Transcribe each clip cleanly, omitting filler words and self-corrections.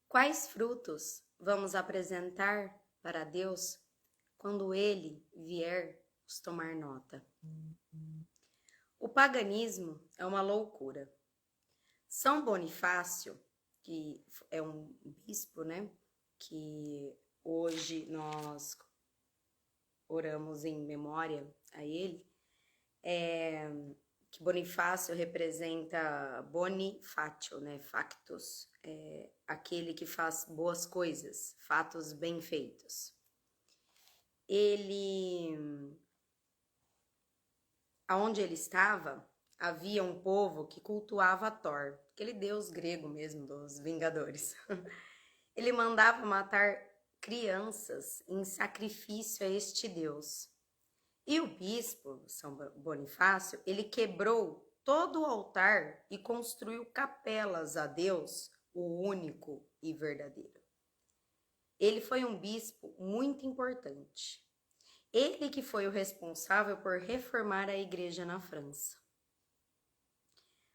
Quais frutos vamos apresentar para Deus quando Ele vier nos tomar nota? O paganismo é uma loucura. São Bonifácio, que é um bispo, né? Que hoje nós oramos em memória a ele, que Bonifácio representa bonifatio, né? Factus, aquele que faz boas coisas, fatos bem feitos. Aonde ele estava, havia um povo que cultuava Thor, aquele deus grego mesmo dos Vingadores. Ele mandava matar crianças em sacrifício a este deus. E o bispo, São Bonifácio, ele quebrou todo o altar e construiu capelas a Deus, o único e verdadeiro. Ele foi um bispo muito importante. Ele que foi o responsável por reformar a igreja na França.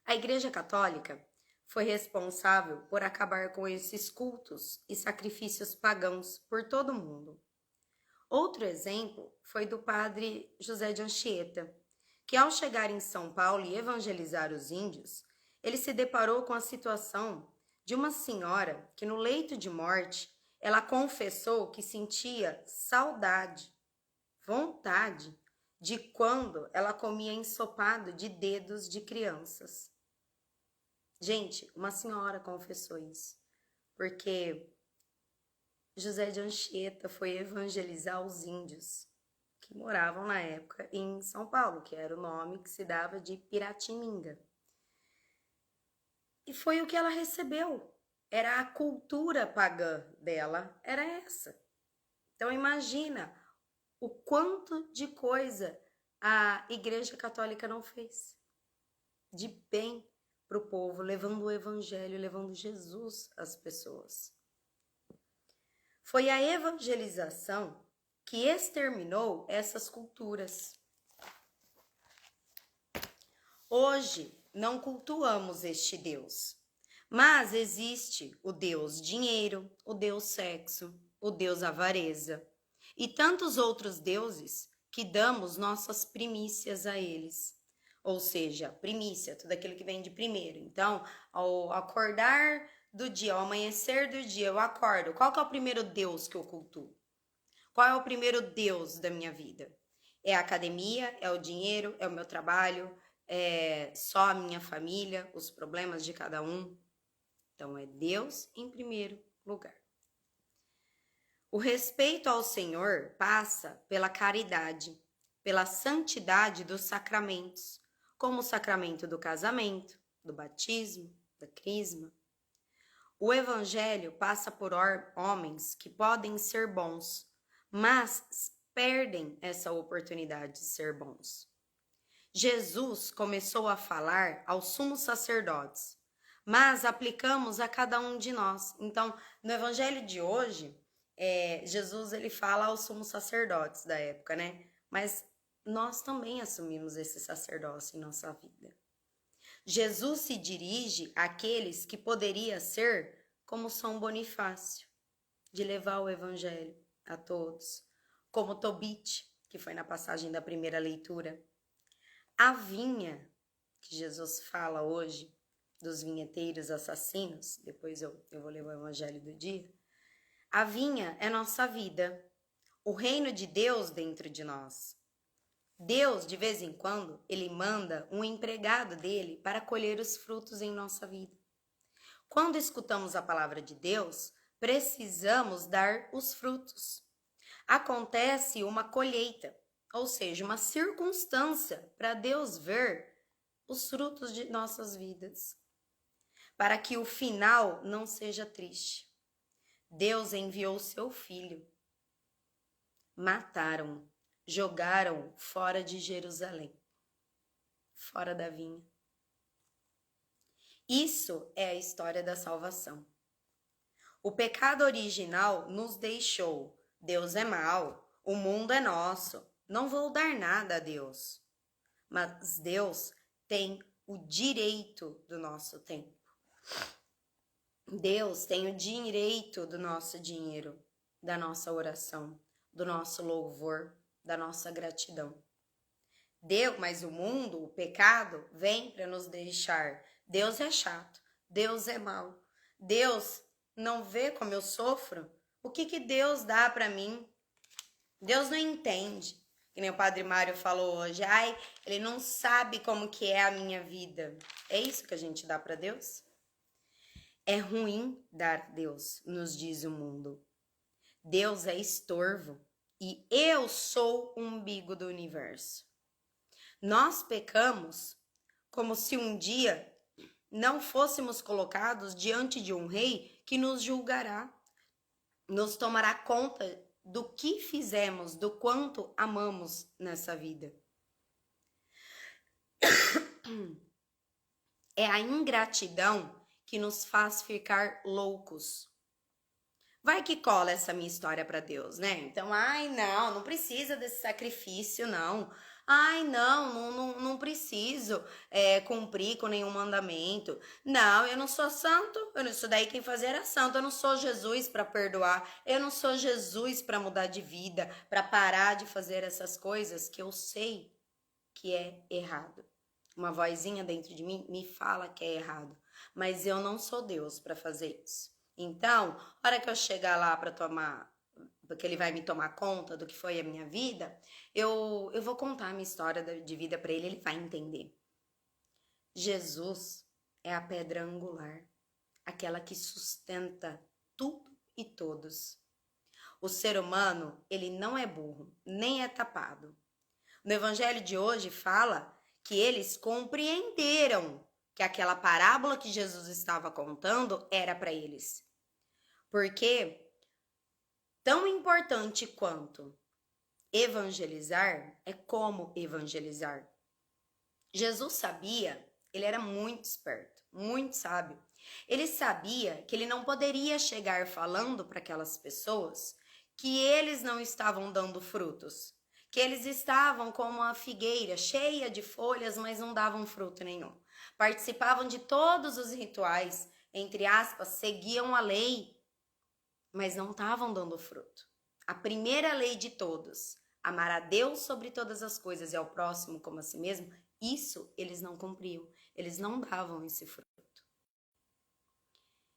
A Igreja Católica foi responsável por acabar com esses cultos e sacrifícios pagãos por todo o mundo. Outro exemplo foi do padre José de Anchieta, que ao chegar em São Paulo e evangelizar os índios, ele se deparou com a situação de uma senhora que no leito de morte, ela confessou que sentia saudade, vontade de quando ela comia ensopado de dedos de crianças. Gente, uma senhora confessou isso, porque José de Anchieta foi evangelizar os índios que moravam na época em São Paulo, que era o nome que se dava de Piratininga. E foi o que ela recebeu. Era a cultura pagã dela, era essa. Então imagina o quanto de coisa a Igreja Católica não fez de bem para o povo, levando o evangelho, levando Jesus às pessoas. Foi a evangelização que exterminou essas culturas. Hoje não cultuamos este Deus, mas existe o Deus dinheiro, o Deus sexo, o Deus avareza e tantos outros deuses que damos nossas primícias a eles. Ou seja, primícia, tudo aquilo que vem de primeiro. Então, ao acordar do dia, ao amanhecer do dia, eu acordo. Qual que é o primeiro Deus que eu cultuo? Qual é o primeiro Deus da minha vida? É a academia, é o dinheiro, é o meu trabalho, é só a minha família, os problemas de cada um. Então, é Deus em primeiro lugar. O respeito ao Senhor passa pela caridade, pela santidade dos sacramentos, como o sacramento do casamento, do batismo, da crisma. O evangelho passa por homens que podem ser bons, mas perdem essa oportunidade de ser bons. Jesus começou a falar aos sumos sacerdotes, mas aplicamos a cada um de nós. Então, no evangelho de hoje, Jesus ele fala aos sumos sacerdotes da época, né? Mas nós também assumimos esse sacerdócio em nossa vida. Jesus se dirige àqueles que poderia ser como São Bonifácio, de levar o evangelho a todos, como Tobit, que foi na passagem da primeira leitura. A vinha, que Jesus fala hoje, dos vinheteiros assassinos, depois eu vou ler o evangelho do dia. A vinha é nossa vida, o reino de Deus dentro de nós. Deus, de vez em quando, ele manda um empregado dele para colher os frutos em nossa vida. Quando escutamos a palavra de Deus, precisamos dar os frutos. Acontece uma colheita, ou seja, uma circunstância para Deus ver os frutos de nossas vidas, para que o final não seja triste. Deus enviou seu filho, mataram, jogaram fora de Jerusalém, fora da vinha. Isso é a história da salvação. O pecado original nos deixou. Deus é mau, o mundo é nosso, não vou dar nada a Deus. Mas Deus tem o direito do nosso tempo. Deus tem o direito do nosso dinheiro, da nossa oração, do nosso louvor, da nossa gratidão. Deus, mas o mundo, o pecado, vem para nos deixar. Deus é chato, Deus é mau. Deus não vê como eu sofro. O que Deus dá para mim? Deus não entende. Que nem o Padre Mário falou hoje. Ai, ele não sabe como que é a minha vida. É isso que a gente dá para Deus? É ruim dar a Deus, nos diz o mundo. Deus é estorvo e eu sou o umbigo do universo. Nós pecamos como se um dia não fôssemos colocados diante de um rei que nos julgará, nos tomará conta do que fizemos, do quanto amamos nessa vida. É a ingratidão que nos faz ficar loucos. Vai que cola essa minha história para Deus, né? Então, ai, não precisa desse sacrifício, não. Ai, não preciso cumprir com nenhum mandamento. Não, eu não sou santo. Isso daí quem fazia era santo. Eu não sou Jesus para perdoar. Eu não sou Jesus para mudar de vida, para parar de fazer essas coisas que eu sei que é errado. Uma vozinha dentro de mim me fala que é errado, mas eu não sou Deus para fazer isso. Então, a hora que eu chegar lá para tomar, porque ele vai me tomar conta do que foi a minha vida, eu vou contar a minha história de vida para ele, ele vai entender. Jesus é a pedra angular, aquela que sustenta tudo e todos. O ser humano, ele não é burro, nem é tapado. No evangelho de hoje fala que eles compreenderam que aquela parábola que Jesus estava contando era para eles. Porque tão importante quanto evangelizar é como evangelizar. Jesus sabia, ele era muito esperto, muito sábio. Ele sabia que ele não poderia chegar falando para aquelas pessoas que eles não estavam dando frutos, que eles estavam como a figueira, cheia de folhas, mas não davam fruto nenhum. Participavam de todos os rituais, entre aspas, seguiam a lei, mas não estavam dando fruto. A primeira lei de todos, amar a Deus sobre todas as coisas e ao próximo como a si mesmo, isso eles não cumpriam, eles não davam esse fruto.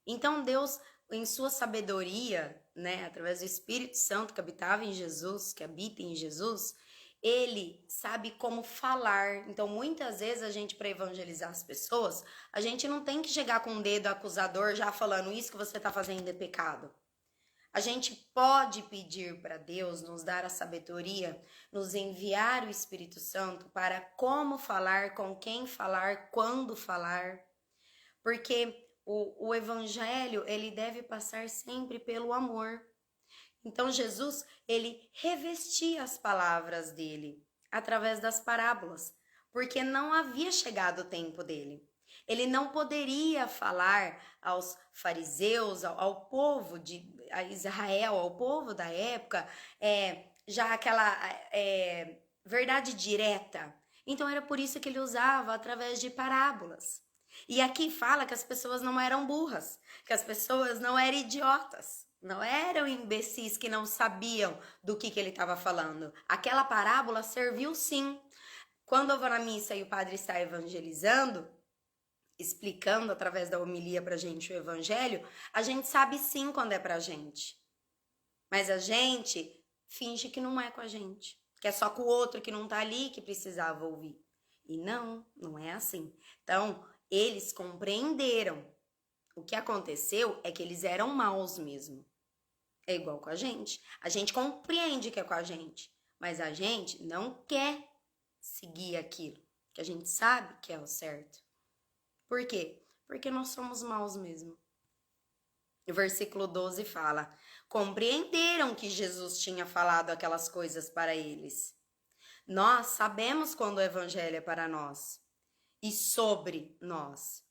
Então Deus, em sua sabedoria, né, através do Espírito Santo que habitava em Jesus, que habita em Jesus, ele sabe como falar. Então, muitas vezes a gente, para evangelizar as pessoas, a gente não tem que chegar com o dedo acusador já falando isso que você está fazendo é pecado. A gente pode pedir para Deus nos dar a sabedoria, nos enviar o Espírito Santo para como falar, com quem falar, quando falar. Porque o evangelho, ele deve passar sempre pelo amor. Então Jesus, ele revestia as palavras dele através das parábolas, porque não havia chegado o tempo dele. Ele não poderia falar aos fariseus, ao povo de Israel, ao povo da época, já aquela verdade direta. Então era por isso que ele usava através de parábolas. E aqui fala que as pessoas não eram burras, que as pessoas não eram idiotas, não eram imbecis que não sabiam do que ele estava falando. Aquela parábola serviu sim. Quando eu vou na missa e o padre está evangelizando, explicando através da homilia pra gente o evangelho, a gente sabe sim quando é pra gente. Mas a gente finge que não é com a gente, que é só com o outro que não tá ali que precisava ouvir. E não é assim. Então, eles compreenderam. O que aconteceu é que eles eram maus mesmo. É igual com a gente. A gente compreende que é com a gente, mas a gente não quer seguir aquilo que a gente sabe que é o certo. Por quê? Porque nós somos maus mesmo. O versículo 12 fala: compreenderam que Jesus tinha falado aquelas coisas para eles. Nós sabemos quando o evangelho é para nós e sobre nós.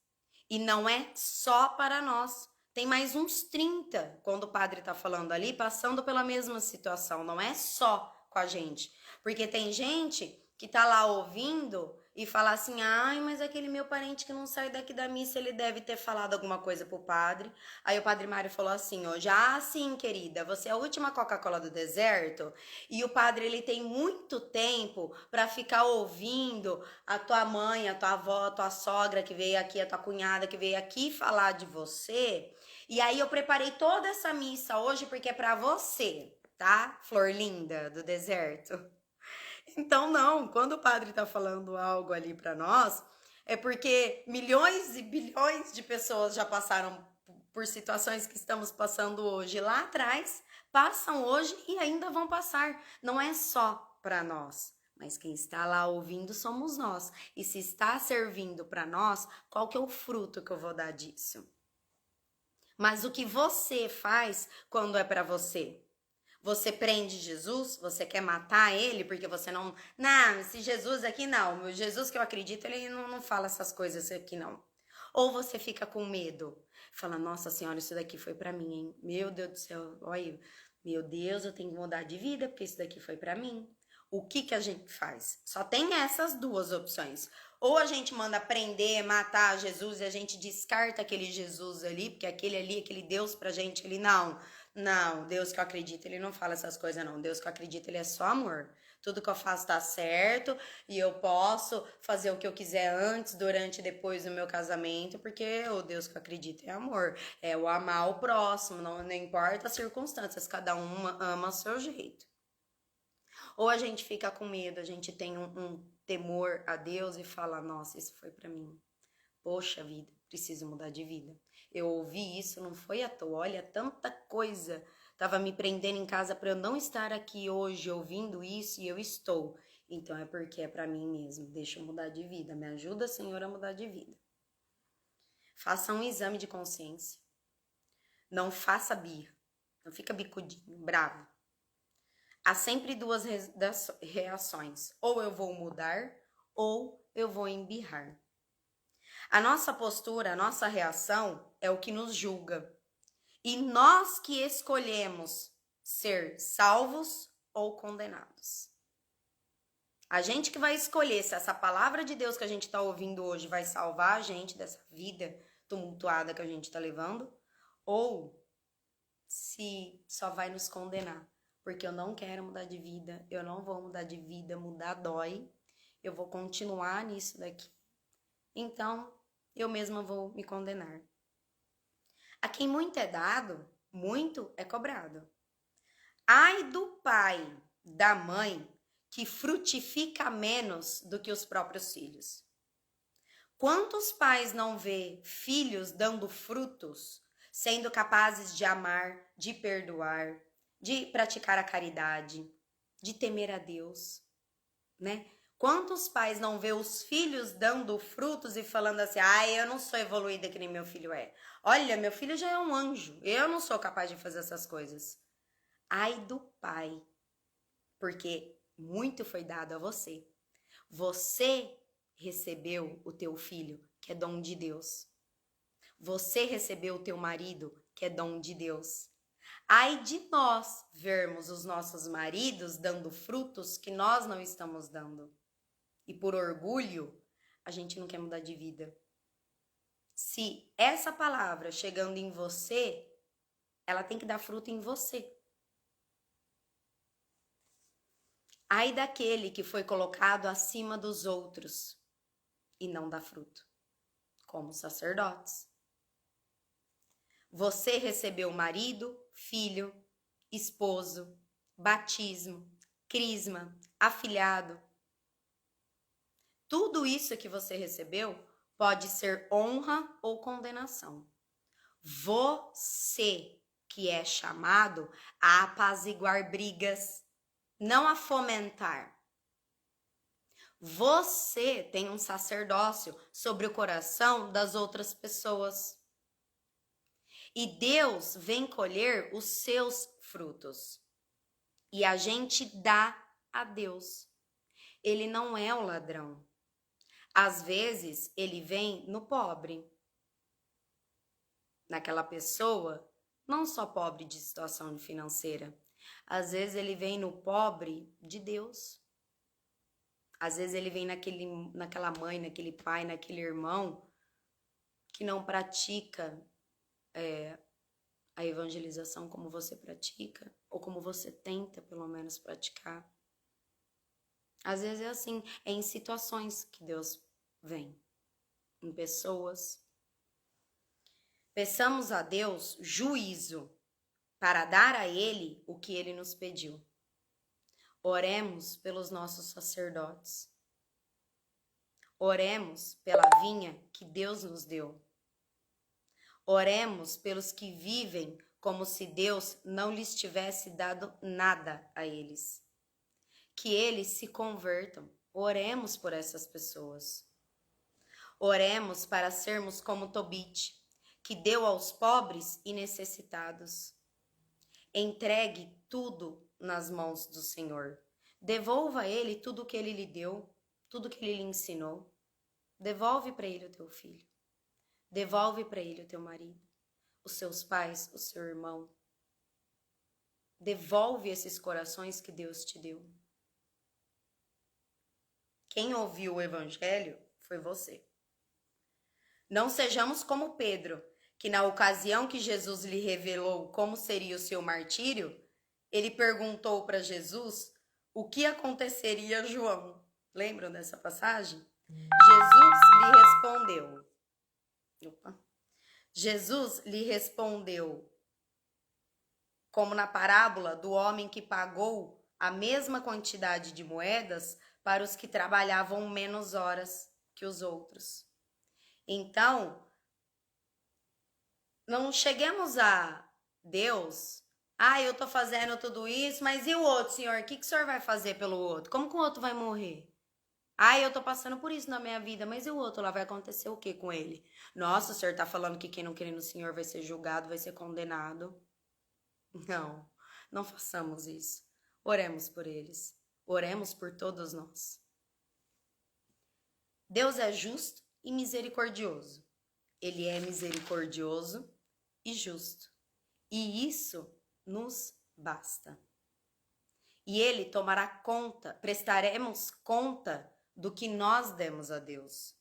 E não é só para nós. Tem mais uns 30, quando o padre está falando ali, passando pela mesma situação. Não é só com a gente. Porque tem gente que tá lá ouvindo e falar assim, ai, mas aquele meu parente que não sai daqui da missa, ele deve ter falado alguma coisa pro padre. Aí o padre Mário falou assim hoje, ah, sim, querida, você é a última Coca-Cola do deserto, e o padre, ele tem muito tempo para ficar ouvindo a tua mãe, a tua avó, a tua sogra que veio aqui, a tua cunhada que veio aqui falar de você. E aí eu preparei toda essa missa hoje porque é para você, tá? Flor linda do deserto. Então, não, quando o padre está falando algo ali para nós, é porque milhões e bilhões de pessoas já passaram por situações que estamos passando hoje lá atrás, passam hoje e ainda vão passar. Não é só para nós, mas quem está lá ouvindo somos nós. E se está servindo para nós, qual que é o fruto que eu vou dar disso? Mas o que você faz quando é para você? Você prende Jesus? Você quer matar ele porque você não... Não, esse Jesus aqui não. O Jesus que eu acredito, ele não fala essas coisas aqui não. Ou você fica com medo. Fala, nossa senhora, isso daqui foi pra mim, hein? Meu Deus do céu, olha, meu Deus, eu tenho que mudar de vida porque isso daqui foi pra mim. O que a gente faz? Só tem essas duas opções. Ou a gente manda prender, matar Jesus e a gente descarta aquele Jesus ali, porque aquele ali, aquele Deus pra gente, ele não... Não, Deus que eu acredito, ele não fala essas coisas não. Deus que eu acredito, ele é só amor. Tudo que eu faço tá certo e eu posso fazer o que eu quiser antes, durante e depois do meu casamento, porque o Deus que eu acredito é amor. É o amar o próximo, não importa as circunstâncias, cada um ama o seu jeito. Ou a gente fica com medo, a gente tem um temor a Deus e fala, nossa, isso foi pra mim. Poxa vida, preciso mudar de vida. Eu ouvi isso, não foi à toa. Olha, tanta coisa estava me prendendo em casa para eu não estar aqui hoje ouvindo isso e eu estou. Então é porque é para mim mesmo. Deixa eu mudar de vida. Me ajuda, Senhor, a mudar de vida. Faça um exame de consciência. Não faça birra. Não fica bicudinho, bravo. Há sempre duas reações. Ou eu vou mudar, ou eu vou embirrar. A nossa postura, a nossa reação é o que nos julga. E nós que escolhemos ser salvos ou condenados. A gente que vai escolher se essa palavra de Deus que a gente está ouvindo hoje vai salvar a gente dessa vida tumultuada que a gente está levando, ou se só vai nos condenar. Porque eu não quero mudar de vida, eu não vou mudar de vida, mudar dói, eu vou continuar nisso daqui. Então, eu mesma vou me condenar. A quem muito é dado, muito é cobrado. Ai do pai, da mãe, que frutifica menos do que os próprios filhos. Quantos pais não vê filhos dando frutos, sendo capazes de amar, de perdoar, de praticar a caridade, de temer a Deus, né? Quantos pais não vê os filhos dando frutos e falando assim, eu não sou evoluída que nem meu filho é. Olha, meu filho já é um anjo, eu não sou capaz de fazer essas coisas. Ai do pai, porque muito foi dado a você. Você recebeu o teu filho, que é dom de Deus. Você recebeu o teu marido, que é dom de Deus. Ai de nós vermos os nossos maridos dando frutos que nós não estamos dando. E por orgulho, a gente não quer mudar de vida. Se essa palavra chegando em você, ela tem que dar fruto em você. Ai daquele que foi colocado acima dos outros e não dá fruto, como sacerdotes. Você recebeu marido, filho, esposo, batismo, crisma, afilhado. Tudo isso que você recebeu pode ser honra ou condenação. Você que é chamado a apaziguar brigas, não a fomentar. Você tem um sacerdócio sobre o coração das outras pessoas. E Deus vem colher os seus frutos. E a gente dá a Deus. Ele não é o ladrão. Às vezes, ele vem no pobre. Naquela pessoa, não só pobre de situação financeira. Às vezes, ele vem no pobre de Deus. Às vezes ele vem naquela mãe, naquele pai, naquele irmão que não pratica a evangelização como você pratica, ou como você tenta, pelo menos, praticar. Às vezes é assim, é em situações que Deus vem, em pessoas. Peçamos a Deus juízo para dar a Ele o que Ele nos pediu. Oremos pelos nossos sacerdotes. Oremos pela vinha que Deus nos deu. Oremos pelos que vivem como se Deus não lhes tivesse dado nada a eles. Que eles se convertam. Oremos por essas pessoas. Oremos para sermos como Tobit, que deu aos pobres e necessitados. Entregue tudo nas mãos do Senhor. Devolva a Ele tudo o que Ele lhe deu, tudo que Ele lhe ensinou. Devolve para Ele o teu filho. Devolve para Ele o teu marido, os seus pais, o seu irmão. Devolve esses corações que Deus te deu. Quem ouviu o Evangelho foi você. Não sejamos como Pedro, que na ocasião que Jesus lhe revelou como seria o seu martírio, ele perguntou para Jesus o que aconteceria a João. Lembram dessa passagem? Jesus lhe respondeu, como na parábola do homem que pagou a mesma quantidade de moedas para os que trabalhavam menos horas que os outros. Então, não cheguemos a Deus, eu tô fazendo tudo isso, mas e o outro, Senhor? O que o Senhor vai fazer pelo outro? Como que o outro vai morrer? Eu tô passando por isso na minha vida, mas e o outro lá vai acontecer o que com ele? Nossa, o Senhor tá falando que quem não crê no Senhor vai ser julgado, vai ser condenado. Não, não façamos isso. Oremos por eles. Oremos por todos nós. Deus é justo e misericordioso. Ele é misericordioso e justo. E isso nos basta. E Ele tomará conta, prestaremos conta do que nós demos a Deus.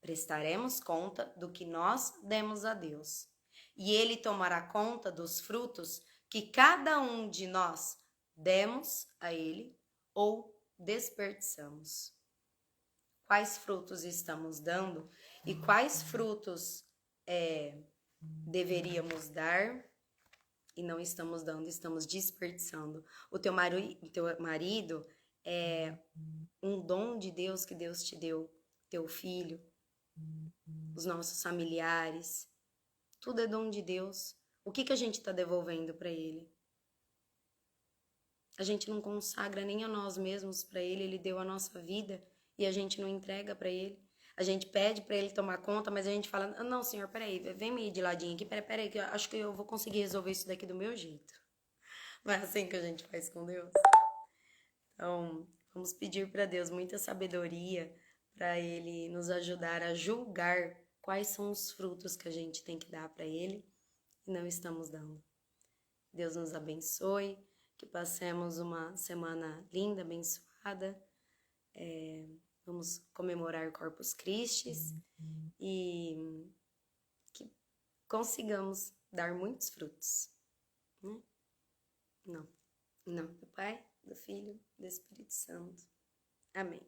Prestaremos conta do que nós demos a Deus. E Ele tomará conta dos frutos que cada um de nós demos a Ele ou desperdiçamos. Quais frutos estamos dando e quais frutos deveríamos dar e não estamos dando, estamos desperdiçando. O teu marido é um dom de Deus que Deus te deu, teu filho, os nossos familiares, tudo é dom de Deus. O que a gente está devolvendo para Ele? A gente não consagra nem a nós mesmos para Ele, Ele deu a nossa vida e a gente não entrega para Ele. A gente pede para Ele tomar conta, mas a gente fala, não, Senhor, peraí, vem me de ladinho aqui, peraí, que eu acho que eu vou conseguir resolver isso daqui do meu jeito. Não é assim que a gente faz com Deus? Então, vamos pedir para Deus muita sabedoria para Ele nos ajudar a julgar quais são os frutos que a gente tem que dar para Ele e não estamos dando. Deus nos abençoe, que passemos uma semana linda, abençoada. Vamos comemorar Corpus Christi e que consigamos dar muitos frutos. Né? Não. Em nome do Pai, do Filho, do Espírito Santo. Amém.